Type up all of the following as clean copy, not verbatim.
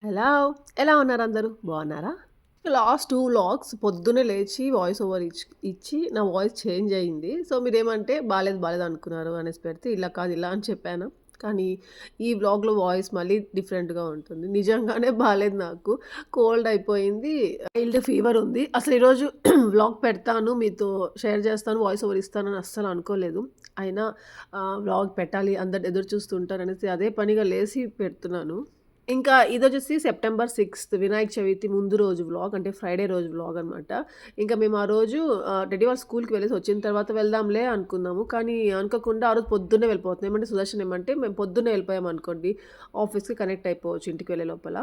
Hello! ఎలా ఉన్నారు అందరూ? బాగున్నారా? లాస్ట్ 2 వ్లాగ్స్ పొద్దున్నే లేచి వాయిస్ ఓవర్ ఇచ్చి నా వాయిస్ చేంజ్ అయింది. సో, మీరేమంటే బాలేదు అనుకున్నారు అనేసి పెడితే ఇలా కాదు ఇలా అని చెప్పాను. కానీ ఈ వ్లాగ్‌లో వాయిస్ మళ్ళీ డిఫరెంట్‌గా ఉంటుంది. నిజంగానే బాలేదు నాకు. కోల్డ్ అయిపోయింది. మైల్డ్ ఫీవర్ ఉంది. అసలు ఈరోజు వ్లాగ్ పెడతాను, మీతో షేర్ చేస్తాను, వాయిస్ ఓవర్ ఇస్తానని అస్సలు అనుకోలేదు. అయినా వ్లాగ్ పెట్టాలి, అందరు ఎదురు చూస్తుంటారనేసి అదే పనిగా లేసి పెడుతున్నాను. ఇంకా ఇదొచ్చేసి సెప్టెంబర్ 6 వినాయక చవితి ముందు రోజు వ్లాగ్, అంటే ఫ్రైడే రోజు వ్లాగ్ అనమాట. ఇంకా మేము ఆ రోజు టెడ్డీ వాళ్ళ స్కూల్‌కి వెళ్ళేసి వచ్చిన తర్వాత వెళ్దాంలే అనుకున్నాము. కానీ అనుకోకుండా ఆ రోజు పొద్దున్నే వెళ్ళిపోతున్నాం. ఏమంటే సుదర్శన్ ఏమంటే మేము పొద్దున్నే వెళ్ళిపోయామనుకోండి ఆఫీస్‌కి కనెక్ట్ అయిపోవచ్చు ఇంటికి వెళ్ళే లోపల.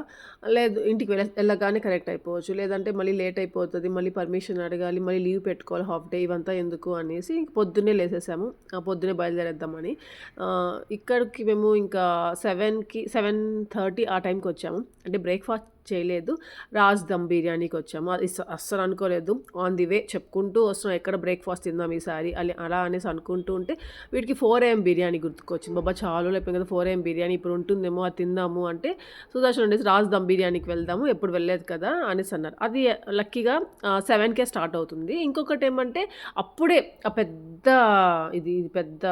లేదు ఇంటికి వెళ్ళగానే కనెక్ట్ అయిపోవచ్చు. లేదంటే మళ్ళీ లేట్ అయిపోతది. మళ్ళీ పర్మిషన్ అడగాలి. మళ్ళీ లీవ్ పెట్టుకోవాలి హాఫ్ డే ఇవంతా ఎందుకు అనేసి ఇంక పొద్దున్నే లేసేసాము. పొద్దున్నే బయలుదేరేద్దామని. ఇక్కడికి మేము ఇంకా 7:30 ఆ టైంకి వచ్చాము. అంటే బ్రేక్‌ఫాస్ట్ చేయలేదు. రాజ్ దమ్ బిర్యానీకి వచ్చాము. అది అస్సలు అనుకోలేదు. ఆన్ ది వే చెప్పుకుంటూ వస్తున్నాం ఎక్కడ బ్రేక్‌ఫాస్ట్ తిందాం ఈసారి అలా అనేసి అనుకుంటూ ఉంటే వీడికి 4 AM బిర్యానీ గుర్తుకొచ్చింది. బాబా చాలా అయిపోయింది కదా 4 AM బిర్యానీ ఇప్పుడు ఉంటుందేమో అది తిందాము అంటే సుదర్శన్ ఉండేసి రాజ్ దమ్ బిర్యానీకి వెళ్దాము ఎప్పుడు వెళ్ళలేదు కదా అనేసి అన్నారు. అది లక్కీగా 7కే స్టార్ట్ అవుతుంది. ఇంకొకటి ఏమంటే అప్పుడే ఆ పెద్ద ఇది పెద్ద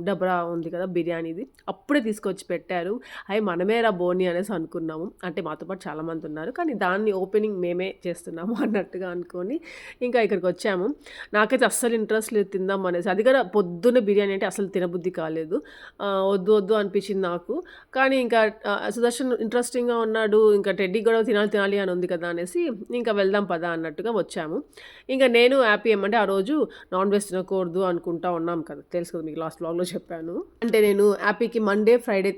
డబరా ఉంది కదా బిర్యానీది. అప్పుడే తీసుకొచ్చి పెట్టారు. అయి మనమేరా బోని అనేసి అనుకున్నాము. అంటే మాతో పాటు చాలామంది ఉన్నారు. కానీ దాన్ని ఓపెనింగ్ మేమే చేస్తున్నాము అన్నట్టుగా అనుకోని ఇంకా ఇక్కడికొచ్చాము. నాకైతే అస్సలు ఇంట్రెస్ట్ లేదు తిందాం అనేసి. అది కూడా పొద్దున్న బిర్యానీ అంటే అసలు తినబుద్ధి కాలేదు. వద్దు అనిపించింది నాకు. కానీ ఇంకా సుదర్శన్ ఇంట్రెస్టింగ్‌గా ఉన్నాడు. ఇంకా టెడ్డీ కూడా తినాలి అని ఉంది కదా అనేసి ఇంకా వెళ్దాం పదా అన్నట్టుగా వచ్చాము. ఇంకా నేను హ్యాపీ ఏమంటే ఆ రోజు నాన్ వెజ్ తినకూడదు అనుకుంటా ఉన్నాం కదా. తెలుసు కదా మీకు లాస్ట్ వ్లాగ్‌లో చెప్పాను. అంటే నేను హ్యాపీకి మండే, ఫ్రైడే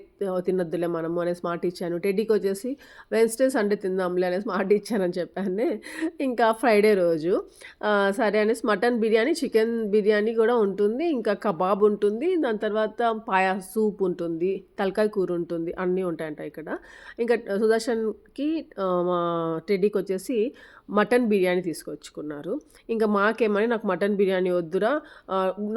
తినొద్దులే మనము అనేసి మాట ఇచ్చాను. టెడ్డీకి వచ్చేసి వెన్స్‌డే, సండే తిందాంలే అనేసి మాట ఇచ్చానని చెప్పాను. ఇంకా ఫ్రైడే రోజు సరే అనేసి మటన్ బిర్యానీ, చికెన్ బిర్యానీ కూడా ఉంటుంది. ఇంకా కబాబ్ ఉంటుంది. దాని తర్వాత సూప్ ఉంటుంది. తలకాయ కూర ఉంటుంది. అన్నీ ఉంటాయంట ఇక్కడ. ఇంకా సుదర్శన్‌కి మా టెడ్డీకి వచ్చేసి మటన్ బిర్యానీ తీసుకొచ్చుకున్నారు. ఇంకా మాకేమని నాకు మటన్ బిర్యానీ వద్దురా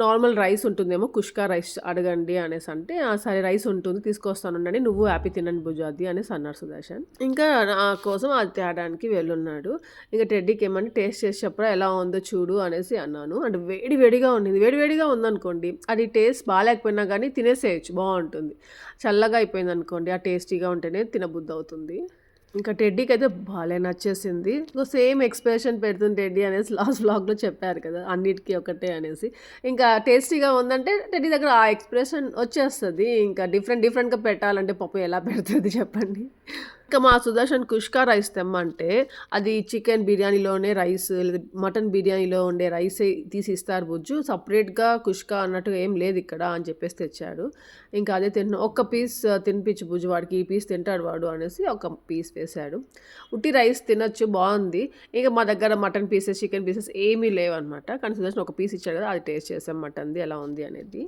నార్మల్ రైస్ ఉంటుందేమో కుష్కా రైస్ అడగండి అనేసి అంటే సరే రైస్ ఉంటుంది తీసుకొస్తానుండండి నువ్వు హ్యాపీ తినండి భుజాది అనేసి అన్నారు సుదర్శన్. ఇంకా నా కోసం అది తేడానికి వెళ్ళున్నాడు. ఇంకా టెడ్డీకి ఏమని టేస్ట్ చేసి చెప్పరా ఎలా ఉందో చూడు అనేసి అన్నాను. అంటే వేడిగా ఉండింది. వేడిగా ఉందనుకోండి అది టేస్ట్ బాగాలేకపోయినా కానీ తినేసేయచ్చు బాగుంటుంది. చల్లగా అయిపోయింది అనుకోండి ఆ టేస్టీగా ఉంటేనే తినబుద్ధి అవుతుంది. ఇంకా టెడ్డీకి అయితే భలే నచ్చేసింది. ఇంకో సేమ్ ఎక్స్‌ప్రెషన్ పెడుతుంది టెడ్డీ అనేసి లాస్ట్ వ్లాగ్‌లో చెప్పారు కదా అన్నిటికి ఒకటే అనేసి. ఇంకా టేస్టీగా ఉందంటే టెడ్డీ దగ్గర ఆ ఎక్స్‌ప్రెషన్ వచ్చేస్తది. ఇంకా డిఫరెంట్‌గా పెట్టాలంటే పాపం ఎలా పెడుతది చెప్పండి. ఇంకా మా సుదర్శన్ కుష్కా రైస్ తెమ్మంటే అది చికెన్ బిర్యానీలోనే రైస్ లేదా మటన్ బిర్యానీలో ఉండే రైసే తీసి ఇస్తారు బుజ్జు సపరేట్‌గా కుష్కా అన్నట్టుగా ఏం లేదు ఇక్కడ అని చెప్పేసి తెచ్చాడు. ఇంకా అదే ఒక్క పీస్ తినిపించు బుజ్జు వాడికి ఈ పీస్ తింటాడు వాడు అనేసి ఒక పీస్ వేశాడు. ఉట్టి రైస్ తినొచ్చు బాగుంది. ఇక మా దగ్గర మటన్ పీసెస్, చికెన్ పీసెస్ ఏమీ లేవన్నమాట. కానీ సుదర్శన్ ఒక పీస్ ఇచ్చాడు కదా అది టేస్ట్ చేసాం మటన్‌ది ఎలా ఉంది అనేది.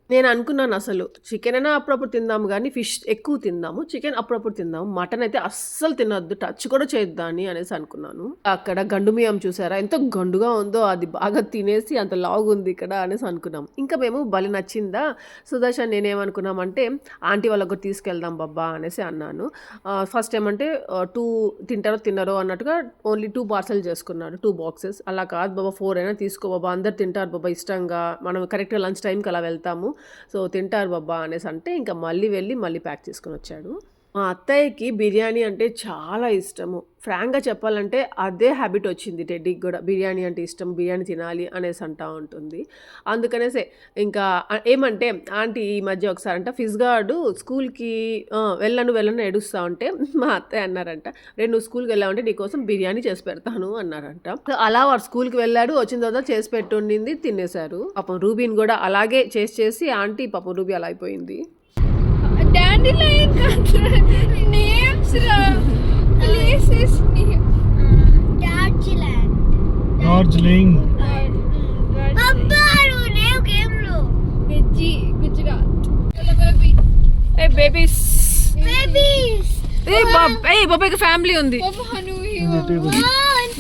నేను అనుకున్నాను అసలు చికెన్ అయినా అప్పుడప్పుడు తిందాము కానీ ఫిష్ ఎక్కువ తిందాము. చికెన్ అప్పుడప్పుడు తిందాము. మటన్ అయితే అస్సలు తినొద్దు. టచ్ కూడా చేయొద్దని అనేసి అనుకున్నాను. అక్కడ గండు బియ్యం చూసారా ఎంత గండుగా ఉందో అది బాగా తినేసి అంత లావుగుంది ఇక్కడ అనేసి అనుకున్నాం. ఇంకా మేము భలే నచ్చిందా సుదర్శన్ నేనేమనుకున్నామంటే ఆంటీ వాళ్ళకి కూడా తీసుకెళ్దాం బాబా అనేసి అన్నాను. ఫస్ట్ ఏమంటే 2 తింటారో తినరో అన్నట్టుగా ఓన్లీ 2 పార్సల్ చేసుకున్నాడు 2 బాక్సెస్. అలా కాదు బాబా 4 అయినా తీసుకో బాబా అందరు తింటారు బాబా ఇష్టంగా మనం కరెక్ట్‌గా లంచ్ టైంకి అలా వెళ్తాము. సో తింటారు బాబా అనేసి అంటే ఇంకా మళ్ళీ ప్యాక్ చేసుకొని వచ్చాడు. మా అత్తయ్యకి బిర్యానీ అంటే చాలా ఇష్టము. ఫ్రాంక్‌గా చెప్పాలంటే అదే హ్యాబిట్ వచ్చింది టెడ్డీకి కూడా. బిర్యానీ అంటే ఇష్టం, బిర్యానీ తినాలి అనేసి అంటా ఉంటుంది. అందుకనేసే ఇంకా ఏమంటే ఆంటీ ఈ మధ్య ఒకసారంట ఫిజ్‌గాడు స్కూల్‌కి వెళ్ళను ఏడుస్తా ఉంటే మా అత్తయ్య అన్నారంట, "రేపు నువ్వు స్కూల్‌కి వెళ్ళావంటే నీకోసం బిర్యానీ చేసి పెడతాను" అన్నారంట. అలా వాడు స్కూల్‌కి వెళ్ళాడు. వచ్చిన తర్వాత చేసి పెట్టుండింది తినేశారు. పాపం రూబీని కూడా అలాగే చేసి ఆంటీ పాపం రూబీ అలా అయిపోయింది. Dandelion names places name. Darjeeling. Abbaru name came lo. Gujarat. Hello baby. Hey babies. Hey బాబాయ్ ఫ్యామిలీ ఉంది. Baba Hanu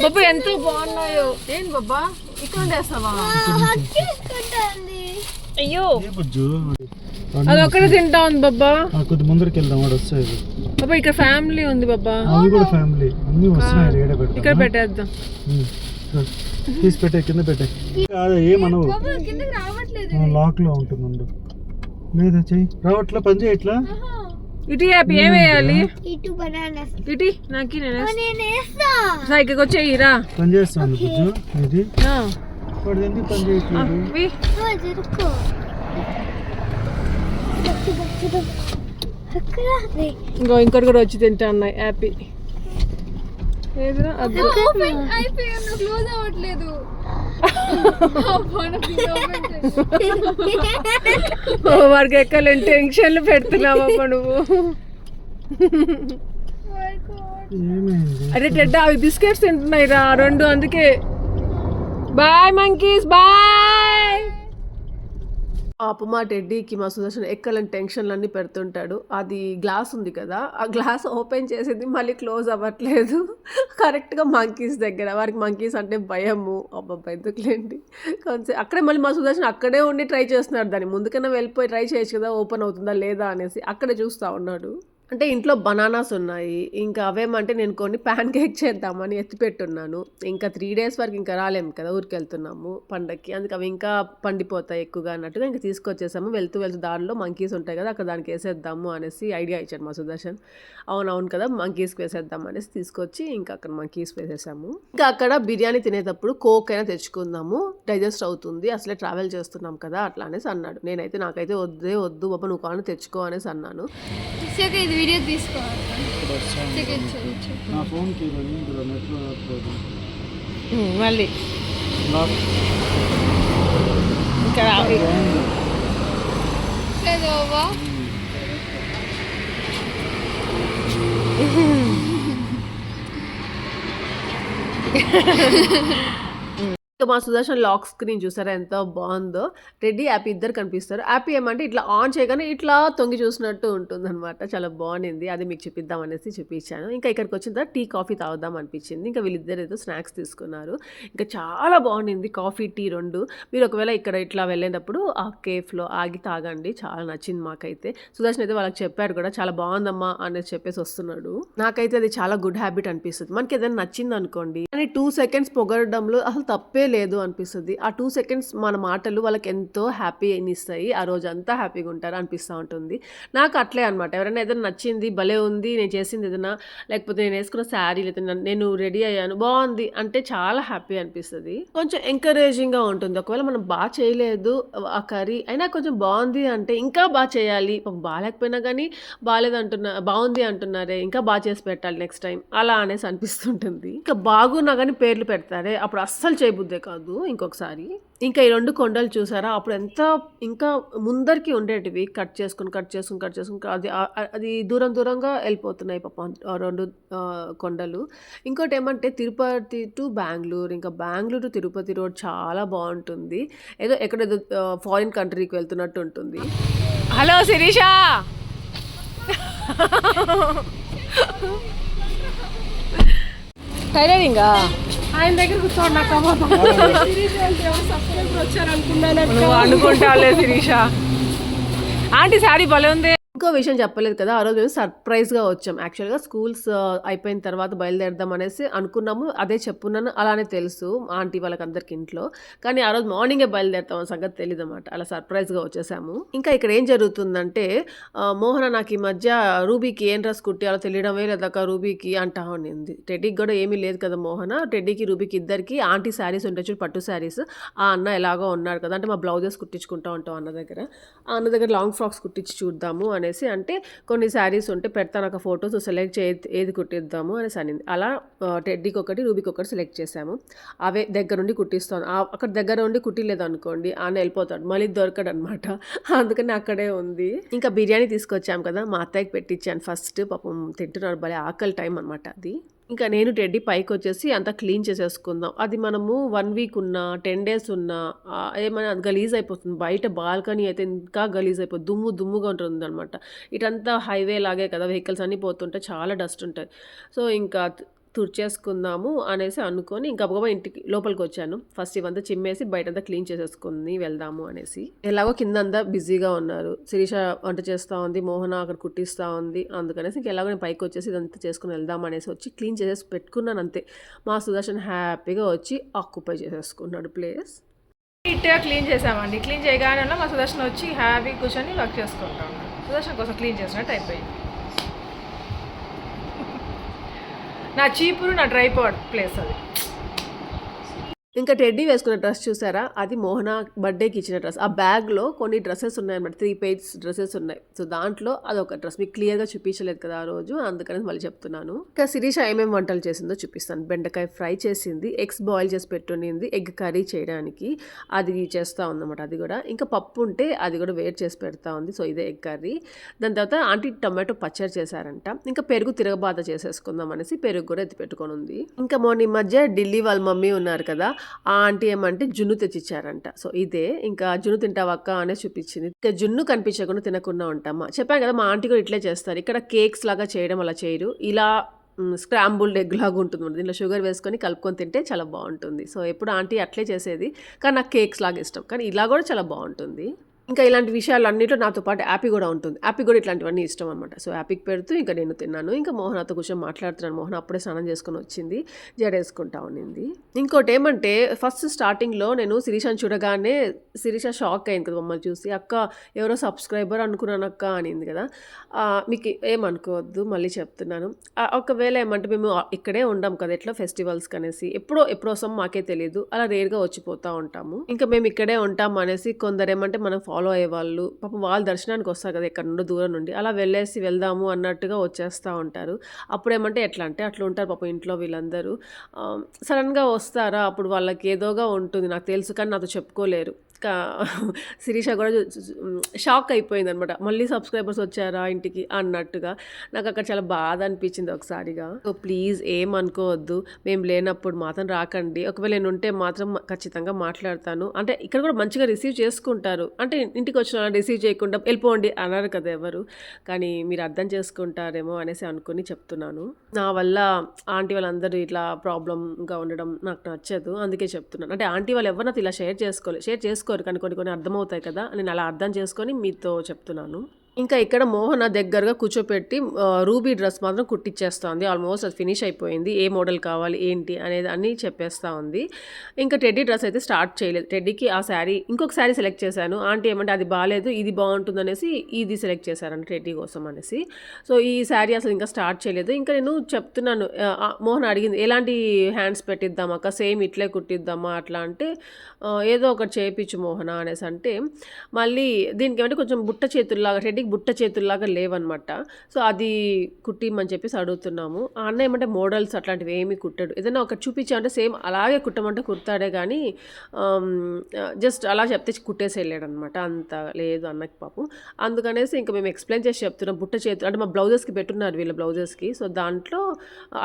బాబా ఎంత బాగున్నాయో. ఏం బాబా ఇక్కడ వేస్తావా? అయ్యో బుజ్జు అది ఒక్కడే తింటా ఉంది బాబా. కొద్ది ముందరికి వెళ్దాం వాడు వస్తాయి. బాబా ఇక్కడ ఫ్యామిలీ ఉంది బాబా, అవి కూడా ఫ్యామిలీ అన్ని వస్తున్నాయి. రేడ ఇక్కడ పెడతా పెట్టేద్దాం. తీసి పెట్టే, కింద పెట్టే. కాదు ఏమనవు, కిందకి రావట్లేదు. లాక్ లో ఉంటుంది. లేదా చెయ్యి రావట్లా, పని చేయట్లా. ఇటు హ్యాపీ ఏం వేయాలి? ఇటు బనానాస్ ఇటు నాకు నేను వేస్తా. ఇక్కడికి వచ్చేయిరా. పని చేస్తాను బుజ్జు. ఇది వాడు ఎందుకు పని చేయట్లేదు? జరుకో ఇంకో ఇంకోటి కూడా వచ్చి తింటా అన్నాయి హ్యాపీ. క్లోజ్ అవ్వట్లేదు. వాడికి ఎక్కలేని టెన్షన్లు పెడుతున్నావమ్మా నువ్వు. ఏమైంది? అరే టెడ్డ అవి బిస్కెట్స్ తింటున్నాయి రా 2, అందుకే. Bye monkeys bye. మా టెడ్డీకి మా సుదర్శన్ ఎక్కలేని టెన్షన్లు అన్నీ పెడుతుంటాడు. అది గ్లాస్ ఉంది కదా, ఆ గ్లాస్ ఓపెన్ చేసేది మళ్ళీ క్లోజ్ అవ్వట్లేదు కరెక్ట్గా మంకీస్ దగ్గర. వారికి మంకీస్ అంటే భయము. అబ్బాబ్బా ఎందుకులేండి కొంచెం అక్కడే మళ్ళీ మా సుదర్శన్ అక్కడే ఉండి ట్రై చేస్తున్నాడు. దాన్ని ముందుకన్నా వెళ్ళిపోయి ట్రై చేయొచ్చు కదా, ఓపెన్ అవుతుందా లేదా అనేసి అక్కడే చూస్తూ ఉన్నాడు. అంటే ఇంట్లో బనానాస్ ఉన్నాయి, ఇంకా అవేమంటే నేను కొన్ని ప్యాన్ కేక్ చేద్దామని ఎత్తిపెట్టున్నాను. ఇంకా 3 days వరకు ఇంకా రాలేము కదా, ఊరికి వెళ్తున్నాము పండక్కి, అందుకే అవి ఇంకా పండిపోతాయి ఎక్కువగా అన్నట్టుగా ఇంకా తీసుకొచ్చేసాము. వెళ్తూ దారిలో మంకీస్ ఉంటాయి కదా, అక్కడ దానికి వేసేద్దాము అనేసి ఐడియా ఇచ్చాడు మా సుదర్శన్. అవునవును కదా, మంకీస్కి వేసేద్దాం అనేసి తీసుకొచ్చి ఇంకా అక్కడ మంకీస్ వేసేసాము. ఇంకా అక్కడ బిర్యానీ తినేటప్పుడు కోక్ అయినా తెచ్చుకుందాము, డైజెస్ట్ అవుతుంది, అసలే ట్రావెల్ చేస్తున్నాం కదా అట్లా అనేసి అన్నాడు. నేనైతే నాకైతే వద్దు బాబా నువ్వు కానీ తెచ్చుకో అనేసి అన్నాను. వీడియో తీసుకోవాలి. నా ఫోన్కి నెట్లో రాకపోదు. మళ్ళీ ఇంకా మా సుదర్శన్ లాక్ స్క్రీన్ చూసారా ఎంత బాగుందో. రెడ్డి యాపీ ఇద్దరు కనిపిస్తారు. యాపీ ఏమంటే ఇట్లా ఆన్ చేయగానే ఇట్లా తొంగి చూసినట్టు ఉంటుంది అనమాట. చాలా బాగుంది, అది మీకు చూపిద్దాం అనేసి చూపించాను. ఇంకా ఇక్కడికి వచ్చిన తర్వాత టీ కాఫీ తాగుదాం అనిపించింది. ఇంకా వీళ్ళిద్దరు ఏదో స్నాక్స్ తీసుకున్నారు. ఇంకా చాలా బాగుంది కాఫీ టీ 2. మీరు ఒకవేళ ఇక్కడ ఇట్లా వెళ్ళేటప్పుడు ఆ కేఫ్లో ఆగి తాగండి, చాలా నచ్చింది మాకైతే. సుదర్శన్ అయితే వాళ్ళకి చెప్పాడు కూడా, చాలా బాగుందమ్మా అనేసి చెప్పేసి వస్తున్నాడు. నాకైతే అది చాలా గుడ్ హ్యాబిట్ అనిపిస్తుంది. మనకి ఏదైనా నచ్చింది అనుకోండి కానీ 2 seconds పొగడడంలో అసలు తప్పే లేదు అనిపిస్తుంది. ఆ 2 seconds మన మాటలు వాళ్ళకి ఎంతో హ్యాపీని ఇస్తాయి. ఆ రోజు అంతా హ్యాపీగా ఉంటారు అనిపిస్తూ ఉంటుంది. నాకు అట్లే అనమాట. ఎవరైనా ఏదైనా నచ్చింది, భలే ఉంది, నేను చేసింది ఏదైనా, లేకపోతే నేను వేసుకున్న శారీ, లేకపోతే నేను రెడీ అయ్యాను బాగుంది అంటే చాలా హ్యాపీ అనిపిస్తుంది. కొంచెం ఎంకరేజింగ్గా ఉంటుంది. ఒకవేళ మనం బాగా చేయలేదు ఆ కర్రీ అయినా కొంచెం బాగుంది అంటే ఇంకా బాగా చేయాలి, బాగాలేకపోయినా కానీ బాగుంది అంటున్నారే ఇంకా బాగా చేసి పెట్టాలి నెక్స్ట్ టైం అలా అనేసి అనిపిస్తుంటుంది. ఇంకా బాగున్నా కానీ పేర్లు పెడతారే అప్పుడు అస్సలు చేయబుద్దే కాదు ఇంకొకసారి. ఇంకా ఈ 2 కొండలు చూసారా, అప్పుడు ఎంత ఇంకా ముందరికి ఉండేటివి, కట్ చేసుకుని అది దూరంగా వెళ్ళిపోతున్నాయి పాపం 2 కొండలు. ఇంకోటి ఏమంటే తిరుపతి టు బెంగళూరు, ఇంకా బెంగళూరు టు తిరుపతి రోడ్ చాలా బాగుంటుంది. ఎక్కడేదో ఫారిన్ కంట్రీకి వెళ్తున్నట్టు ఉంటుంది. హలో శిరీష, టైలరింగా ఆయన దగ్గర కూర్చోండి. నాకు అనుకుంటాలే శిరీష, ఆంటీ శారీ భలే ఉంది. ఇంకో విషయం చెప్పలేదు కదా, ఆ రోజు మేము సర్ప్రైజ్గా వచ్చాం. యాక్చువల్గా స్కూల్స్ అయిపోయిన తర్వాత బయలుదేరదాం అనేసి అనుకున్నాము, అదే చెప్పున్నాను, అలానే తెలుసు ఆంటీ వాళ్ళకి అందరికి ఇంట్లో. కానీ ఆ రోజు మార్నింగే బయలుదేరుతాం సంగతి తెలియదు అనమాట. అలా సర్ప్రైజ్గా వచ్చేసాము. ఇంకా ఇక్కడ ఏం జరుగుతుందంటే మోహన నాకు ఈ మధ్య రూబీకి ఏం డ్రెస్ కుట్టాలో తెలియడమే లేదాక రూబీకి అంటా ఉండింది. టెడ్డీకి కూడా ఏమీ లేదు కదా మోహన, టెడ్డీకి రూబీకి ఇద్దరికి ఆంటీ శారీస్ ఉంటాయి చూడు, పట్టు శారీస్. ఆ అన్న ఎలాగో ఉన్నాడు కదా, అంటే మా బ్లౌజెస్ కుట్టించుకుంటా ఉంటాం అన్న దగ్గర లాంగ్ ఫ్రాక్స్ కుట్టించి చూద్దాము అనేసి, అంటే కొన్ని శారీస్ ఉంటే పెడతాను ఒక ఫొటోస్ సెలెక్ట్ ఏది కుట్టిద్దాము అనేసి అనింది. అలా టెడ్డీకి ఒకటి రూబీకి ఒకటి సెలెక్ట్ చేసాము. అవే దగ్గరుండి కుట్టిస్తాను. అక్కడ దగ్గర ఉండి కుట్టిలేదు అనుకోండి ఆయన వెళ్ళిపోతాడు, మళ్ళీ దొరకడు అనమాట. అందుకని అక్కడే ఉంది. ఇంకా బిర్యానీ తీసుకొచ్చాము కదా, మా అత్తయ్యకి పెట్టించాను ఫస్ట్, పాపం తింటున్నారు, భలే ఆకలి టైం అనమాట అది. ఇంకా నేను టెడ్డీ పైకి వచ్చేసి అంతా క్లీన్ చేసేసుకుందాం. అది మనము 1 week ఉన్నా 10 days ఉన్నా ఏమైనా గలీజ్ అయిపోతుంది. బయట బాల్కనీ అయితే ఇంకా గలీజ్ అయిపోతుంది, దుమ్ముగా ఉంటుంది అనమాట. ఇటంతా హైవే లాగే కదా, వెహికల్స్ అన్నీ పోతుంటే చాలా డస్ట్ ఉంటాయి. సో ఇంకా తుడిచేసుకుందాము అనేసి అనుకొని ఇంకా గబగబా ఇంటికి లోపలికి వచ్చాను. ఫస్ట్ ఇవంతా చిమ్మేసి బయటంతా క్లీన్ చేసేసుకుని వెళ్దాము అనేసి. ఎలాగో కిందంతా బిజీగా ఉన్నారు. శిరీష వంట చేస్తూ ఉంది, మోహన అక్కడ కుట్టిస్తూ ఉంది. అందుకనేసి ఇంక ఎలాగో నేను పైకి వచ్చేసి ఇదంతా చేసుకుని వెళ్దాం అనేసి వచ్చి క్లీన్ చేసేసి పెట్టుకున్నాను అంతే. మా సుదర్శన్ హ్యాపీగా వచ్చి ఆక్యుపై చేసేసుకున్నాడు ప్లేస్. నీట్గా క్లీన్ చేసామండి. క్లీన్ చేయగానే మా సుదర్శన్ వచ్చి హ్యాపీ కూర్చొని వర్క్ చేసుకుంటా ఉన్నాడు. సుదర్శన్ కోసం క్లీన్ చేసినట్టు అయిపోయింది. నా చీపురు నా ట్రైపాడ్ ప్లేస్ అది. ఇంకా టెడ్డీ వేసుకున్న డ్రెస్ చూసారా, అది మోహన బర్త్డేకి ఇచ్చిన డ్రెస్. ఆ బ్యాగ్లో కొన్ని డ్రెస్సెస్ ఉన్నాయన్నమాట, 3 పేజెస్ డ్రెస్సెస్ ఉన్నాయి. సో దాంట్లో అదొక డ్రెస్ మీకు క్లియర్గా చూపించలేదు కదా ఆ రోజు, అందుకని మళ్ళీ చెప్తున్నాను. ఇంకా శిరీష ఏమేమి వంటలు చేసిందో చూపిస్తాను. బెండకాయ ఫ్రై చేసింది, ఎగ్స్ బాయిల్ చేసి పెట్టునింది, ఎగ్ కర్రీ చేయడానికి అది చేస్తూ ఉందన్నమాట. అది కూడా ఇంకా పప్పు ఉంటే అది కూడా వేడి చేసి పెడతా ఉంది. సో ఇదే ఎగ్ కర్రీ. దాని తర్వాత ఆంటీ టొమాటో పచ్చడి చేశారంట. ఇంకా పెరుగు తిరగబాత చేసేసుకుందాం అనేసి పెరుగు కూడా ఎత్తి పెట్టుకొని ఉంది. ఇంకా మొన్న ఈ మధ్య ఢిల్లీ వాళ్ళ మమ్మీ ఉన్నారు కదా, ఆ ఆంటీ ఏమంటే జున్ను తెచ్చిచ్చారంట. సో ఇదే ఇంకా జున్ను తింటావక్క అనేది చూపించింది. ఇంకా జున్ను కనిపించకుండా తినకుండా ఉంటామా. చెప్పాను కదా మా ఆంటీ కూడా ఇట్లే చేస్తారు. ఇక్కడ కేక్స్ లాగా చేయడం అలా చేయరు, ఇలా స్క్రాంబుల్డ్ ఎగ్ లాగా ఉంటుంది. దీంట్లో షుగర్ వేసుకొని కలుపుకొని తింటే చాలా బాగుంటుంది. సో ఎప్పుడు ఆంటీ అట్లే చేసేది, కానీ నాకు కేక్స్ లాగా ఇష్టం, కానీ ఇలా కూడా చాలా బాగుంటుంది. ఇంకా ఇలాంటి విషయాలు అన్నింటిలో నాతో పాటు యాపీ కూడా ఉంటుంది. యాపీ కూడా ఇట్లాంటివన్నీ ఇష్టం అనమాట. సో యాపీకి పెడుతూ ఇంకా నేను తిన్నాను. ఇంకా మోహనతో కూర్చొని మాట్లాడుతున్నాను. మోహన అప్పుడే స్నానం చేసుకొని వచ్చింది, జడేసుకుంటా ఉన్నింది. ఇంకోటి ఏమంటే ఫస్ట్ స్టార్టింగ్లో నేను శిరీషని చూడగానే శిరీష షాక్ అయింది కదా మమ్మల్ని చూసి. అక్క ఎవరో సబ్స్క్రైబర్ అనుకున్నాను అక్క అనింది కదా. మీకు ఏమనుకోవద్దు, మళ్ళీ చెప్తున్నాను. ఒకవేళ ఏమంటే మేము ఇక్కడే ఉండాం కదా ఎట్లా ఫెస్టివల్స్కి అనేసి, ఎప్పుడో వస్తాం మాకే తెలియదు, అలా రేర్గా వచ్చిపోతూ ఉంటాము. ఇంకా మేము ఇక్కడే ఉంటాం అనేసి కొందరు ఏమంటే మనం ఫాలో అయ్యేవాళ్ళు పాపం వాళ్ళు దర్శనానికి వస్తారు కదా ఎక్కడ నుండి దూరం నుండి, అలా వెళ్ళేసి వెళ్దాము అన్నట్టుగా వచ్చేస్తూ ఉంటారు. అప్పుడు ఏమంటే ఎట్లా అంటే అట్లా ఉంటారు పాపం ఇంట్లో వీళ్ళందరూ. సడన్గా వస్తారా, అప్పుడు వాళ్ళకి ఏదోగా ఉంటుంది నాకు తెలుసు, కానీ నాతో చెప్పుకోలేరు. శిరీష కూడా షాక్ అయిపోయింది అనమాట, మళ్ళీ సబ్స్క్రైబర్స్ వచ్చారా ఇంటికి అన్నట్టుగా. నాకు అక్కడ చాలా బాధ అనిపించింది ఒకసారిగా. సో ప్లీజ్ ఏమనుకోవద్దు, మేము లేనప్పుడు మాత్రం రాకండి. ఒకవేళ నేను ఉంటే మాత్రం ఖచ్చితంగా మాట్లాడతాను. అంటే ఇక్కడ కూడా మంచిగా రిసీవ్ చేసుకుంటారు, అంటే ఇంటికి వచ్చిన రిసీవ్ చేయకుండా వెళ్ళిపోండి అన్నారు కదా ఎవరు, కానీ మీరు అర్థం చేసుకుంటారేమో అనేసి అనుకుని చెప్తున్నాను. నా వల్ల ఆంటీ వాళ్ళందరూ ఇట్లా ప్రాబ్లంగా ఉండడం నాకు నచ్చదు, అందుకే చెప్తున్నాను. అంటే ఆంటీ వాళ్ళు ఎవరు నాతో ఇలా షేర్ చేసుకోరు, కానీ కొన్ని అర్థమవుతాయి కదా, నేను అలా అర్థం చేసుకొని మీతో చెప్తున్నాను. ఇంకా ఇక్కడ మోహన దగ్గరగా కూర్చోపెట్టి రూబీ డ్రెస్ మాత్రం కుట్టిచ్చేస్తూ ఉంది. ఆల్మోస్ట్ అది ఫినిష్ అయిపోయింది. ఏ మోడల్ కావాలి ఏంటి అనేది అన్నీ చెప్పేస్తూ ఉంది. ఇంకా టెడ్డీ డ్రెస్ అయితే స్టార్ట్ చేయలేదు. టెడ్డీకి ఆ శారీ, ఇంకొక శారీ సెలెక్ట్ చేశాను. ఆంటీ ఏమంటే అది బాగాలేదు, ఇది బాగుంటుంది అనేసి ఇది సెలెక్ట్ చేశారంట టెడ్డీ కోసం అనేసి. సో ఈ శారీ అసలు ఇంకా స్టార్ట్ చేయలేదు. ఇంకా నేను చెప్తున్నాను, మోహన్ అడిగింది ఎలాంటి హ్యాండ్స్ పెట్టిద్దామా అక్క, సేమ్ ఇట్లే కుట్టిద్దామా అట్లా అంటే, ఏదో ఒకటి చేయించు మోహన అనేసి అంటే, మళ్ళీ దీనికి ఏమంటే కొంచెం బుట్ట చేతుల్లాగా, టెడ్డీకి బుట్ట చేతుల్లాగా లేవన్నమాట. సో అది కుట్టిమని చెప్పేసి అడుగుతున్నాము. ఆ అన్న ఏమంటే మోడల్స్ అట్లాంటివి ఏమీ కుట్టాడు, ఏదైనా ఒకటి చూపించామంటే సేమ్ అలాగే కుట్టమంటే కుడతాడే కానీ జస్ట్ అలా చెప్తే కుట్టేసి వెళ్ళాడు అనమాట. అంత లేదు అన్నకి పాపం. అందుకనేసి ఇంకా మేము ఎక్స్ప్లెయిన్ చేసి చెప్తున్నాం, బుట్ట చేతులు అంటే మా బ్లౌజెస్కి పెట్టున్నారు వీళ్ళ బ్లౌజెస్కి. సో దాంట్లో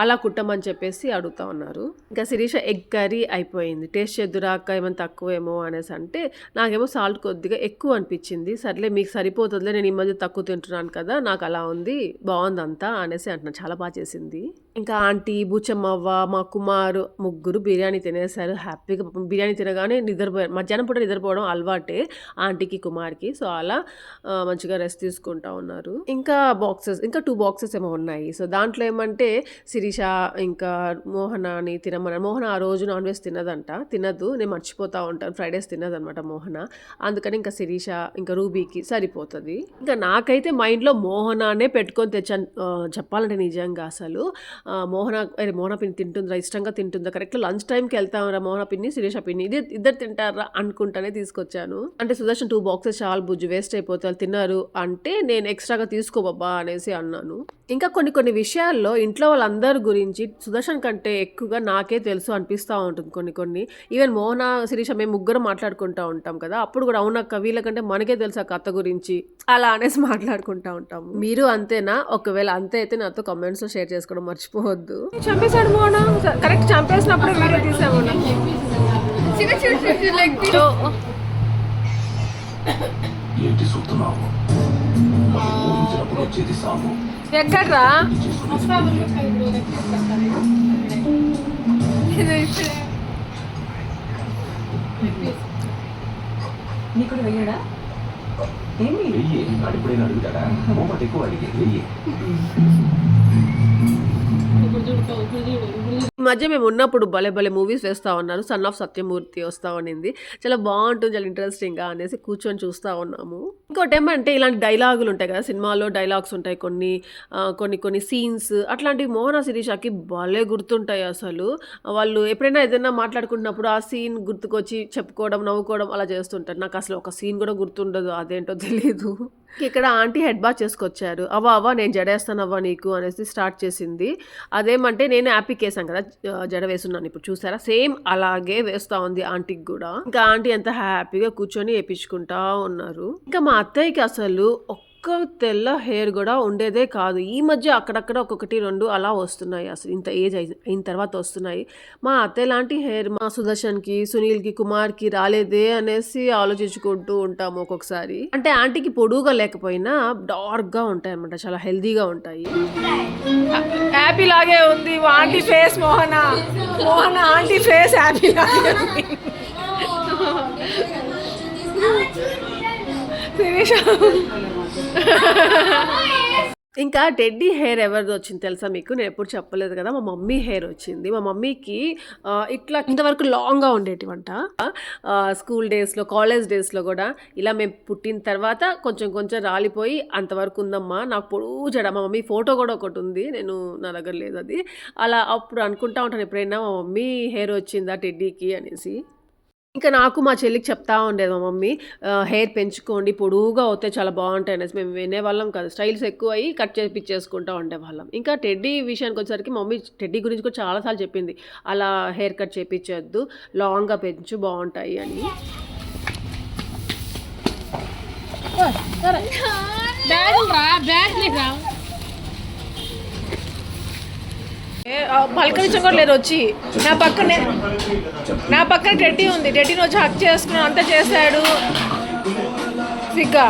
అలా కుట్టమని చెప్పేసి అడుగుతా ఉన్నారు. ఇంకా శిరీష ఎగ్ కర్రీ అయిపోయింది. టేస్ట్ చేద్దురాక ఏమైనా తక్కువేమో అనేసి అంటే, నాకేమో సాల్ట్ కొద్దిగా ఎక్కువ అనిపించింది. సర్లే మీకు సరిపోతుందిలే, నేను ఈ మధ్య తక్కువ తింటున్నాను కదా, నాకు అలా ఉంది, బాగుందంతా అనేసి అంటున్నాను. చాలా బాగా చేసింది. ఇంకా ఆంటీ, బూచమ్మవ్వ, మా కుమారు ముగ్గురు బిర్యానీ తినేశారు హ్యాపీగా. బిర్యానీ తినగానే నిద్రపోయారు. మధ్యాహ్నం పూట నిద్రపోవడం అలవాటే ఆంటీకి కుమార్కి. సో అలా మంచిగా రెస్ట్ తీసుకుంటా ఉన్నారు. ఇంకా బాక్సెస్, ఇంకా 2 బాక్సెస్ ఏమో ఉన్నాయి. సో దాంట్లో ఏమంటే శిరీష ఇంకా మోహనాని తినమన్నారు. మోహన ఆ రోజు నాన్ వెజ్ తినదు, నేను మర్చిపోతూ ఉంటాను, ఫ్రైడేస్ తినదనమాట మోహన. అందుకని ఇంకా శిరీష ఇంకా రూబీకి సరిపోతుంది. ఇంకా నాకైతే మైండ్లో మోహనానే పెట్టుకొని తెచ్చాను చెప్పాలంటే నిజంగా. అసలు మోహన పిన్ని తింటుందిరా, ఇష్టంగా తింటుందా, కరెక్ట్ లంచ్ టైంకి వెళ్తామరా మోహన పిన్ని శిరీష పిన్ని ఇద్దరు తింటారా అనుకుంటానే తీసుకొచ్చాను. అంటే సుదర్శన్ 2 బాక్సెస్ చాలా బుజ్జు వేస్ట్ అయిపోతే వాళ్ళు తిన్నారు అంటే నేను ఎక్స్ట్రాగా తీసుకోబాబా అనేసి అన్నాను. ఇంకా కొన్ని విషయాల్లో ఇంట్లో వాళ్ళందరి గురించి సుదర్శన్ కంటే ఎక్కువగా నాకే తెలుసు అనిపిస్తూ ఉంటుంది. కొన్ని ఈవెన్ మోహన శిరీష మేము ముగ్గురు మాట్లాడుకుంటూ ఉంటాం కదా, అప్పుడు కూడా అవునక్క వీళ్ళకంటే మనకే తెలుసు ఆ కథ గురించి అలా అనేసి మాట్లాడుకుంటూ ఉంటాము. మీరు అంతేనా? ఒకవేళ అంతే అయితే నాతో కామెంట్స్లో షేర్ చేసుకోవడం మర్చిపోవద్దు. చంపేశాడు మోహన, కరెక్ట్ చంపేసినప్పుడు వీడియో తీసాము. ఏంటి చూస్తున్నావు? ఊహించినప్పుడు వచ్చేది సాగు, ఎక్కడ్రా నీకు వెయ్యడా వెయ్యి అడిపోయిన అడుగుతాడా మూమెంట్ ఎక్కువ అడిగి వెయ్యి ఈ మధ్య మేము ఉన్నప్పుడు భలే భలే మూవీస్ వేస్తూ ఉన్నారు. సన్ ఆఫ్ సత్యమూర్తి వస్తూ ఉండింది. చాలా బాగుంటుంది, చాలా ఇంట్రెస్టింగ్గా అనేసి కూర్చొని చూస్తూ ఉన్నాము. ఇంకోటి ఏమంటే ఇలాంటి డైలాగులు ఉంటాయి కదా, సినిమాలో డైలాగ్స్ ఉంటాయి కొన్ని సీన్స్, అట్లాంటివి మోహన శిరీషకి భలే గుర్తుంటాయి అసలు. వాళ్ళు ఎప్పుడైనా ఏదైనా మాట్లాడుకుంటున్నప్పుడు ఆ సీన్ గుర్తుకొచ్చి చెప్పుకోవడం, నవ్వుకోవడం అలా చేస్తుంటారు. నాకు అసలు ఒక సీన్ కూడా గుర్తుండదు, అదేంటో తెలీదు. ఇక్కడ ఆంటీ హెడ్ బాత్ చేసుకొచ్చారు. అవ్వ నేను జడేస్తానవ్వ నీకు అనేసి స్టార్ట్ చేసింది. అదేమంటే నేను యాపీకి వేసాను కదా జడ వేసున్నాను, ఇప్పుడు చూసారా సేమ్ అలాగే వేస్తూ ఉంది ఆంటీకి కూడా. ఇంకా ఆంటీ ఎంత హ్యాపీగా కూర్చొని వేపించుకుంటా ఉన్నారు. ఇంకా మా అత్తయ్యకి అసలు ఒక్క తెల్ల హెయిర్ కూడా ఉండేదే కాదు. ఈ మధ్య అక్కడక్కడ ఒక్కొక్కటి 2 అలా వస్తున్నాయి. అసలు ఇంత ఏజ్ అయిన తర్వాత వస్తున్నాయి. మా అత్తయ్య లాంటి హెయిర్ మా సుదర్శన్కి, సునీల్కి, కుమార్కి రాలేదే అనేసి ఆలోచించుకుంటూ ఉంటాము ఒక్కొక్కసారి. అంటే ఆంటీకి పొడుగుగా లేకపోయినా డార్క్గా ఉంటాయి అన్నమాట, చాలా హెల్దీగా ఉంటాయి. హ్యాపీ లాగే ఉంది ఆంటీ ఫేస్. మోహన ఆంటీ ఫేస్ హ్యాపీ లాగే ఉంది. శిరీష ఇంకా టెడ్డీ హెయిర్ ఎవరిది వచ్చింది తెలుసా మీకు? నేను ఎప్పుడు చెప్పలేదు కదా, మా మమ్మీ హెయిర్ వచ్చింది. మా మమ్మీకి ఇట్లా ఇంతవరకు లాంగ్గా ఉండేటివంట. స్కూల్ డేస్లో, కాలేజ్ డేస్లో కూడా ఇలా మేము పుట్టిన తర్వాత కొంచెం రాలిపోయి అంతవరకు ఉందమ్మా. నాకు పొడుగు జడ, మా మమ్మీ ఫోటో కూడా ఒకటి ఉంది, నా దగ్గర లేదు అది. అలా అప్పుడు అనుకుంటా ఉంటాను ఎప్పుడైనా మా మమ్మీ హెయిర్ వచ్చిందా టెడ్డీకి అనేసి. ఇంకా నాకు మా చెల్లికి చెప్తా ఉండేది మా మమ్మీ, హెయిర్ పెంచుకోండి పొడువుగా అవుతే చాలా బాగుంటాయి అనేసి. మేము వినేవాళ్ళం కాదు, స్టైల్స్ ఎక్కువ అయ్యి కట్ చేపించేసుకుంటూ ఉండేవాళ్ళం. ఇంకా టెడ్డీ విషయానికి వచ్చేసరికి మమ్మీ టెడ్డీ గురించి కూడా చాలాసార్లు చెప్పింది, అలా హెయిర్ కట్ చేపించొద్దు, లాంగ్గా పెంచు బాగుంటాయి అని. పలకరించడం కూడా లేదు వచ్చి. నా పక్కన టెడ్డీ ఉంది, టెడ్డీని వచ్చి హక్ చేసుకున్నాను, అంతా చేశాడు. సిగ్గా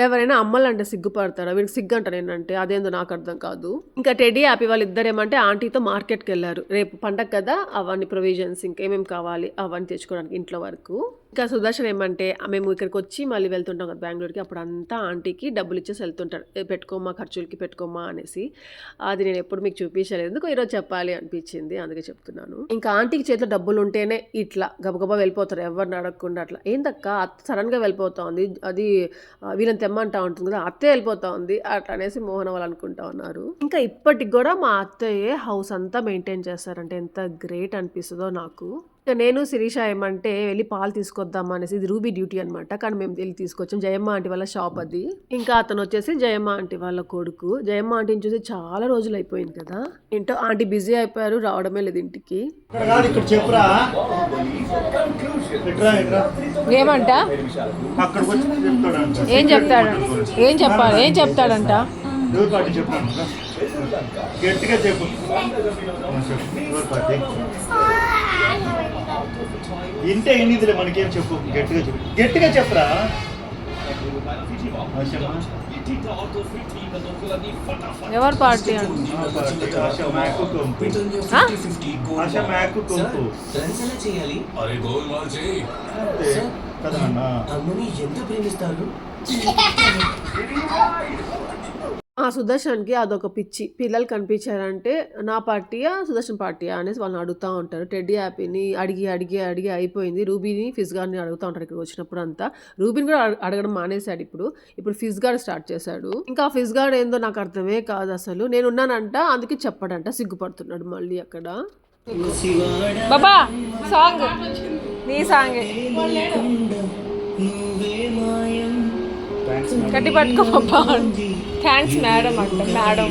ఎవరైనా అమ్మలంటే సిగ్గుపడతారా? వీడికి సిగ్గు అంట నేనంటే, అదేందో నాకు అర్థం కాదు. ఇంకా టెడ్డీ హ్యాపీ వాళ్ళు ఇద్దరు ఏమంటే ఆంటీతో మార్కెట్కి వెళ్ళారు. రేపు పండగ కదా, అవన్నీ ప్రొవిజన్స్ ఇంకేమేమి కావాలి అవన్నీ తెచ్చుకోవడానికి ఇంట్లో వరకు. ఇంకా సుదర్శన్ ఏమంటే మేము ఇక్కడికి వచ్చి మళ్ళీ వెళ్తుంటాం కదా బెంగళూరుకి, అప్పుడు అంతా ఆంటీకి డబ్బులు ఇచ్చేసి వెళ్తుంటారు, పెట్టుకోమ్మా ఖర్చులకి పెట్టుకోమ్మా అనేసి. అది నేను ఎప్పుడు మీకు చూపించలేదు, ఎందుకు ఈరోజు చెప్పాలి అనిపించింది, అందుకే చెప్తున్నాను. ఇంకా ఆంటీకి చేతిలో డబ్బులు ఉంటేనే ఇట్లా గబగబా వెళ్ళిపోతారు, ఎవరిని అడగకుండా. అట్లా ఏందక్క సడన్గా వెళ్ళిపోతా ఉంది, అది వీళ్ళని తెమ్మంటా ఉంటుంది కదా, అత్తయ్య వెళ్ళిపోతా ఉంది అట్లా అనేసి మోహన వాళ్ళు అనుకుంటా ఉన్నారు. ఇంకా ఇప్పటికి కూడా మా అత్తయ్యే హౌస్ అంతా మెయింటైన్ చేస్తారంటే ఎంత గ్రేట్ అనిపిస్తుందో నాకు. ఇంకా నేను శిరీష ఏమంటే వెళ్ళి పాలు తీసుకొద్దాం అనేసి, ఇది రూబీ డ్యూటీ అనమాట, కానీ మేము వెళ్ళి తీసుకొచ్చాం. జయమ్మ ఆంటీ వాళ్ళ షాప్ అది. ఇంకా అతను వచ్చేసి జయమ్మ ఆంటీ వాళ్ళ కొడుకు. జయమ్మ ఆంటీని చూసి చాలా రోజులు అయిపోయింది కదా, ఏంటో ఆంటీ బిజీ అయిపోయారు, రావడమే లేదు ఇంటికి. ఏమంట ఏం చెప్తాడంట గట్టిగా చెప్పు. ఇంటే ఎన్నిదిలే మనకేం చెప్పు, గట్టిగా చెప్పురా. ఎవరు పార్టీ ఎంత ప్రేమిస్తారు. సుదర్శన్కి అదొక పిచ్చి, పిల్లలు కనిపించారంటే నా పార్టీయా సుదర్శన్ పార్టీయా అనేసి వాళ్ళని అడుగుతూ ఉంటారు. టెడ్డీ హ్యాపీని అడిగి అయిపోయింది. రూబీని ఫిజ్ గార్డ్ని అడుగుతూ ఉంటారు ఇక్కడ వచ్చినప్పుడు అంతా. రూబీని కూడా అడగడం మానేశాడు, ఇప్పుడు ఫిజ్ గార్డ్ స్టార్ట్ చేశాడు. ఇంకా ఫిజ్ గార్డ్ ఏందో నాకు అర్థమే కాదు అసలు. నేను ఉన్నానంట, అందుకే చెప్పాడంట, సిగ్గుపడుతున్నాడు మళ్ళీ అక్కడ. బాబా సాంగ్ నీ సాంగ్ కట్టి పట్టుకో బాబా. థ్యాంక్స్ మేడం అంట, మేడం.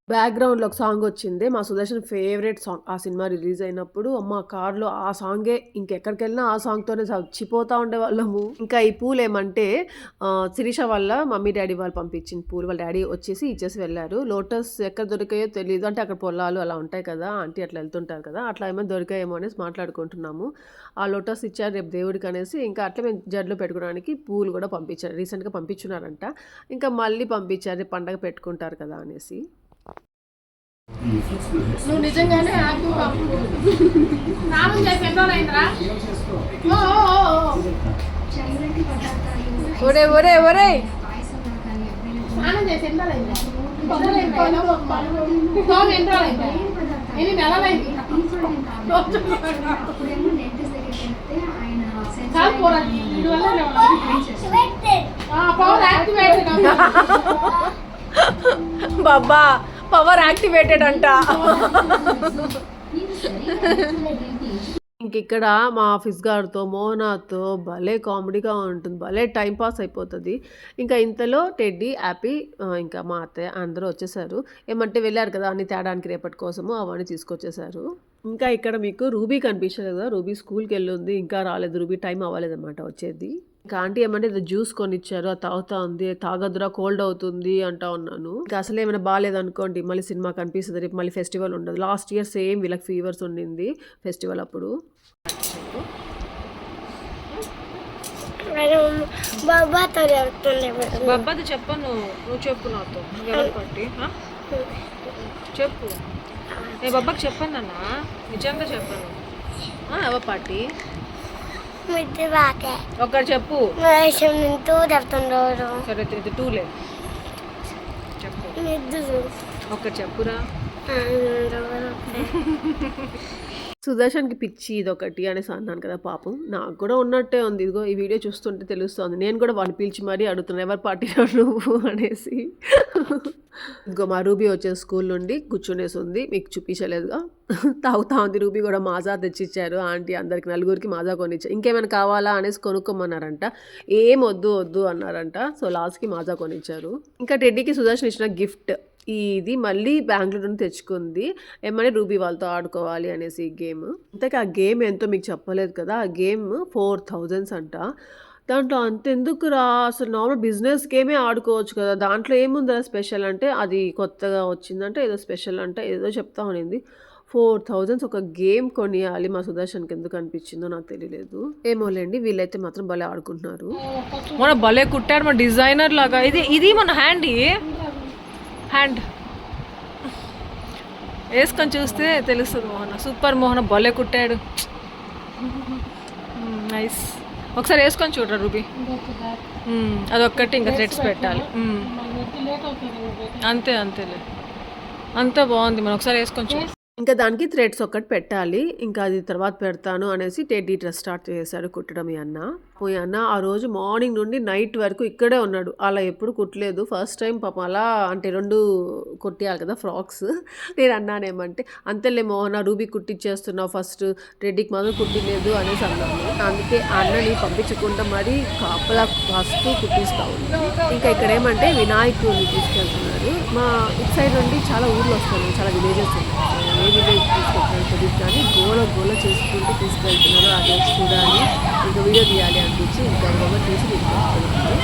బ్యాక్‌గ్రౌండ్‌లో ఒక సాంగ్ వచ్చింది. మా సుదర్శన్ ఫేవరెట్ సాంగ్. ఆ సినిమా రిలీజ్ అయినప్పుడు అమ్మ కార్‌లో ఆ సాంగే ఇంకెక్కడికెళ్ళినా ఆ సాంగ్‌తోనే చచ్చిపోతా ఉండేవాళ్ళము. ఇంకా ఈ పూలేమంటే శిరీష వాళ్ళ మమ్మీ, డ్యాడీ వాళ్ళు పంపించిన పూలు. వాళ్ళ డ్యాడీ వచ్చేసి ఇచ్చేసి వెళ్లారు. లోటస్ ఎక్కడ దొరికాయో తెలీదు. అంటే అక్కడ పొలాలు అలా ఉంటాయి కదా! ఆంటీ అట్లా వెళ్తుంటారు కదా! అట్లా ఏమైనా దొరికాయేమో అనేసి మాట్లాడుకుంటున్నాము. ఆ లోటస్ ఇచ్చారు రేపు దేవుడికనేసి ఇంకా అట్లే మేము జడలో పెట్టుకోవడానికి పూలు కూడా పంపించారు. రీసెంట్‌గా పంపించున్నారంట. ఇంకా మళ్ళీ పంపించారు రేపు పండగ పెట్టుకుంటారు కదా అనేసి. నువ్వు నిజంగానే హ్యాపీగా స్నానం చేసి ఎన్నో అయిందిరా. ఒరే ఒరే ఒరే స్నానం చేసి ఎన్నో అయిందా? ఎన్ని నెలలైంది? బాబా పవర్ యాక్టివేటెడ్ అంట. ఇంకిక్కడ మా ఆఫీస్ గారితో, మోహనాతో భలే కామెడీగా ఉంటుంది. భలే టైం పాస్ అయిపోతది. ఇంకా ఇంతలో టెడ్డీ, యాపీ ఇంకా మా అత్తయ్య అందరూ వచ్చేసారు. ఏమంటే వెళ్లారు కదా అన్ని తేడానికి రేపటి కోసము అవన్నీ తీసుకొచ్చేసారు. ఇంకా ఇక్కడ మీకు రూబీ కనిపించలేదు కదా! రూబీ స్కూల్‌కెళ్ళుంది. ఇంకా రాలేదు. రూబీ టైం అవ్వలేదనమాట వచ్చేది. ఇంకా ఆంటీ ఏమంటే ఏదో జ్యూస్ కొనిచ్చారు. అది తాగుతా ఉంది. తాగొద్దురా కోల్డ్ అవుతుంది అంటా ఉన్నాను. ఇంకా అసలేమైనా బాలేదనుకోండి మళ్ళీ సినిమా కనిపిస్తది. రేపు మళ్ళీ ఫెస్టివల్ ఉండదు. లాస్ట్ ఇయర్ సేమ్ వీళ్ళకి ఫీవర్స్ ఉండింది ఫెస్టివల్ అప్పుడు. బాబాది చెప్పను, నువ్వు చెప్పు నాతో. ఎవరు పట్టి చెప్పు. నేను బాబాకి చెప్పాను నాన్న, నిజంగా చెప్పాను. ఎవరు పార్టీ ఒకటి చెప్పు. సరే ఇది టూ లేదు చెప్పు. ఒకటి చెప్పురా. సుదర్శన్‌కి పిచ్చి ఇదొకటి అనేసి అన్నాను కదా పాపం. నాకు కూడా ఉన్నట్టే ఉంది. ఇదిగో ఈ వీడియో చూస్తుంటే తెలుస్తోంది. నేను కూడా వాడిని పిలిచి మరీ అడుగుతున్నా ఎవరు పార్టీలో నువ్వు అనేసి. ఇదిగో మా రూబీ వచ్చేసి స్కూల్ నుండి కూర్చునేసి ఉంది. మీకు చూపించలేదుగా. తాగుతా ఉంది. రూబీ కూడా మాజా తెచ్చిచ్చారు ఆంటీ అందరికి నలుగురికి మాజా కొనిచ్చారు. ఇంకేమైనా కావాలా అనేసి కొనుక్కోమన్నారంట. ఏం వద్దు అన్నారంట. సో లాస్ట్‌కి మాజా కొనిచ్చారు. ఇంకా టెడ్డీకి సుదర్శన్ ఇచ్చిన గిఫ్ట్ ఇది మళ్ళీ బెంగుళూరు నుండి తెచ్చుకుంది. ఏమని రూబీ వాళ్ళతో ఆడుకోవాలి అనేసి ఈ గేమ్. ఇంతకీ ఆ గేమ్ ఎంతో మీకు చెప్పలేదు కదా! ఆ గేమ్ 4000 అంట. దాంట్లో అంతెందుకురా అసలు నార్మల్ బిజినెస్ గేమే ఆడుకోవచ్చు కదా! దాంట్లో ఏముందిరా స్పెషల్ అంటే అది కొత్తగా వచ్చిందంట ఏదో స్పెషల్ అంట ఏదో చెప్తా ఉన్నింది. 4000 ఒక గేమ్ కొనియాలి మా సుదర్శన్‌కి ఎందుకు అనిపించిందో నాకు తెలియలేదు. ఏమోలేండి వీళ్ళైతే మాత్రం భలే ఆడుకుంటున్నారు. మన భలే కుట్టాడు మన డిజైనర్ లాగా. ఇది మన హ్యాండ్ వేసుకొని చూస్తే తెలుస్తుంది. మోహన సూపర్. మోహన భలే కుట్టాడు. నైస్. ఒకసారి వేసుకొని చూడరా రూబీ. అదొక్కటి ఇంకా థ్రెడ్స్ పెట్టాలి. అంతేలే అంతా బాగుంది. మనం ఒకసారి వేసుకొని చూడ. ఇంకా దానికి థ్రెడ్స్ ఒక్కటి పెట్టాలి. ఇంకా అది తర్వాత పెడతాను అనేసి టెడ్డీ డ్రెస్ స్టార్ట్ చేశాడు కుట్టడం. ఈ అన్న ఆ రోజు మార్నింగ్ నుండి నైట్ వరకు ఇక్కడే ఉన్నాడు. అలా ఎప్పుడు కుట్టలేదు. ఫస్ట్ టైం పాపం అలా అంటే 2 కుట్టియాలి కదా ఫ్రాక్స్. నేను అన్నానేమంటే అంతేలే మోహన రూబీ కుట్టిచ్చేస్తున్నావు ఫస్ట్ టెడ్డీకి మాత్రం కుట్టిలేదు అనేసి అన్నాను. అందుకే అన్నని పంపించకుండా మరీ కాపలా కాస్తూ కుట్టిస్తా ఉంది. ఇంకా ఇక్కడ ఏమంటే వినాయకుడిని తీసుకెళ్తున్నారు. మా ఇటు సైడ్ నుండి చాలా ఊర్లు వస్తాయి, చాలా విలేజెస్ ఉన్నాయి. ఏ విలేజ్ తీసుకెళ్తారు తెలియదు కానీ గోల చేసుకుంటూ తీసుకెళ్తున్నారు. అది చూడాలి ఇంకా వీడియో తీయాలి అనిపించి ఇంకా తీసి తీసుకెళ్తున్నారు.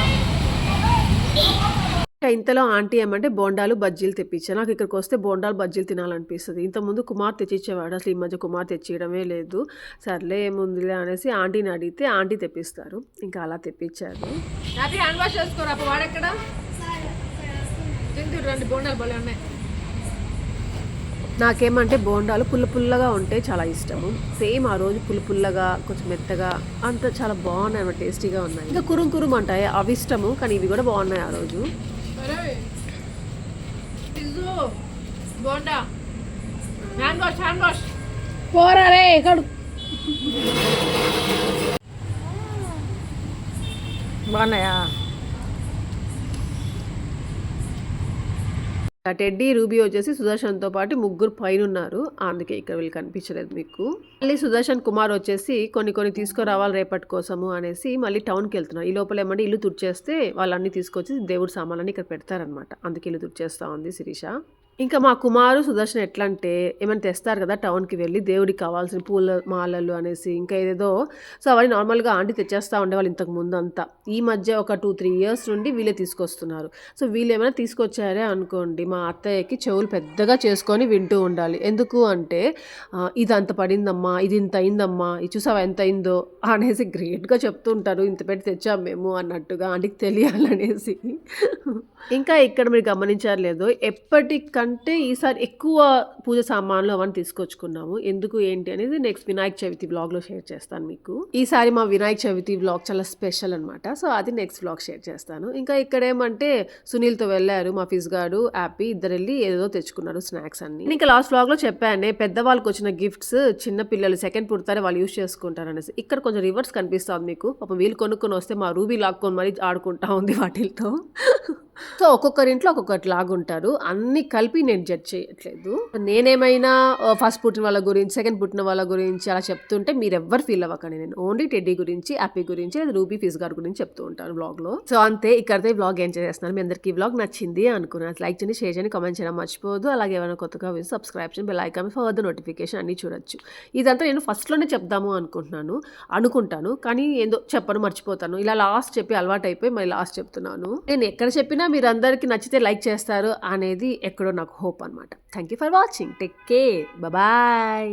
ఇంకా ఇంతలో ఆంటీ ఏమంటే బోండాలు బజ్జీలు తెప్పించారు. నాకు ఇక్కడికి వస్తే బోండాలు బజ్జీలు తినాలనిపిస్తుంది. ఇంతకుముందు కుమార్ తెచ్చిచ్చేవాడు. అసలు ఈ మధ్య కుమార్ తెచ్చియడమే లేదు. సర్లే ఏముందిలే అనేసి ఆంటీని అడిగితే ఆంటీ తెప్పిస్తారు. ఇంకా అలా తెప్పించారు. హ్యాండ్ వాష్ చేసుకోరా వాడెక్కడ రండి. బోండాలు భలే ఉన్నాయి. నాకేమంటే బోండాలు పుల్లగా ఉంటే చాలా ఇష్టము. సేమ్ ఆ రోజు పుల్లగా కొంచెం మెత్తగా అంత చాలా బాగున్నాయి అన్నమాట. టేస్టీగా ఉన్నాయి. ఇంకా కురుం అంటాయి అవి ఇష్టము కానీ ఇవి కూడా బాగున్నాయి ఆ రోజు. బోండా హ్యాండ్ వాష్ పోరారే ఇక్కడ బాగున్నాయా? టెడ్డీ రూబీ వచ్చేసి సుదర్శన్తో పాటు ముగ్గురు పైన ఉన్నారు. అందుకే ఇక్కడ వీళ్ళు కనిపించలేదు మీకు. మళ్ళీ సుదర్శన్ కుమార్ వచ్చేసి కొన్ని తీసుకురావాలి రేపటి కోసము అనేసి మళ్ళీ టౌన్కి వెళ్తున్నారు. ఈ లోపల ఏమంటే ఇల్లు తుడిచేస్తే వాళ్ళన్నీ తీసుకొచ్చి దేవుడి సామాన్లన్నీ ఇక్కడ పెడతారనమాట. అందుకే ఇల్లు తుడిచేస్తూ ఉంది శిరీష. ఇంకా మా కుమారు సుదర్శన్ ఎట్లా అంటే ఏమైనా తెస్తారు కదా టౌన్కి వెళ్ళి దేవుడికి కావాల్సిన పూల మాలలు అనేసి ఇంకా ఏదేదో. సో అవన్నీ నార్మల్గా ఆంటీ తెచ్చేస్తూ ఉండేవాళ్ళు ఇంతకు ముందు అంతా. ఈ మధ్య ఒక 2-3 ఇయర్స్ నుండి వీళ్ళే తీసుకొస్తున్నారు. సో వీళ్ళు ఏమైనా తీసుకొచ్చారే అనుకోండి, మా అత్తయ్యకి చెవులు పెద్దగా చేసుకొని వింటూ ఉండాలి. ఎందుకు అంటే ఇది అంత పడిందమ్మా, ఇది ఇంత అయిందమ్మా, ఇది చూసావా ఎంత అయిందో అనేసి గ్రేట్గా చెప్తుంటారు. ఇంత పెట్టి తెచ్చాం మేము అన్నట్టుగా ఆంటీకి తెలియాలనేసి. ఇంకా ఇక్కడ మీరు గమనించారు లేదో, ఎప్పటికంటే ఈసారి ఎక్కువ పూజ సామాన్లు అవన్నీ తీసుకొచ్చుకున్నాము. ఎందుకు ఏంటి అనేది నెక్స్ట్ వినాయక చవితి వ్లాగ్లో షేర్ చేస్తాను మీకు. ఈసారి మా వినాయక చవితి వ్లాగ్ చాలా స్పెషల్ అనమాట. సో అది నెక్స్ట్ వ్లాగ్ షేర్ చేస్తాను. ఇంకా ఇక్కడ ఏమంటే సునీల్తో వెళ్ళారు మా ఫిజ్ గాడు హ్యాపీ, ఇద్దరు వెళ్ళి ఏదో తెచ్చుకున్నారు స్నాక్స్ అన్ని. ఇంకా లాస్ట్ వ్లాగ్లో చెప్పానే పెద్దవాళ్ళకి వచ్చిన గిఫ్ట్స్ చిన్న పిల్లలు సెకండ్ పుడతారే వాళ్ళు యూజ్ చేసుకుంటారు అనేసి. ఇక్కడ కొంచెం రివర్స్ కనిపిస్తుంది మీకు. పాపం వీళ్ళు కొనుక్కొని వస్తే మా రూబీ లాక్కొని మరీ ఆడుకుంటా ఉంది వాటితో. సో ఒక్కొక్కరింట్లో ఒక్కొక్కటి లాగుంటారు. అన్ని కలిపి నేను జడ్జ్ చేయట్లేదు. నేనేమైనా ఫస్ట్ పుట్టిన వాళ్ళ గురించి సెకండ్ పుట్టిన వాళ్ళ గురించి అలా చెప్తుంటే మీరు ఎవ్వరు ఫీల్ అవ్వకండి. నేను ఓన్లీ టెడ్డీ గురించి హ్యాపీ గురించి లేదా రూబీ ఫిజ్ గారి గురించి చెప్తూ ఉంటాను వ్లాగ్లో. సో అంతే, ఇక్కడతో వ్లాగ్ ఏం చేస్తున్నాను. మీ అందరికీ వ్లాగ్ నచ్చింది అనుకున్నాను. లైక్ చేయండి, షేర్ చేయండి, కామెంట్ చేయడం మర్చిపోదు. అలాగే ఏమైనా కొత్తగా సబ్స్క్రైబ్ చేయండి, బెల్ ఐకాన్ ఫర్దర్ నోటిఫికేషన్ అన్ని చూడొచ్చు. ఇదంతా నేను ఫస్ట్లోనే చెప్దాము అనుకుంటాను కానీ ఏందో చెప్పను, మర్చిపోతాను. ఇలా లాస్ట్ చెప్పి అలవాటు అయిపోయి మళ్ళీ లాస్ట్ చెప్తున్నాను. నేను ఎక్కడ చెప్పినా మీరు అందరికీ నచ్చితే లైక్ చేస్తారు అనేది ఎక్కడో నాకు హోప్ అనమాట. Thank you for watching. Take care, bye.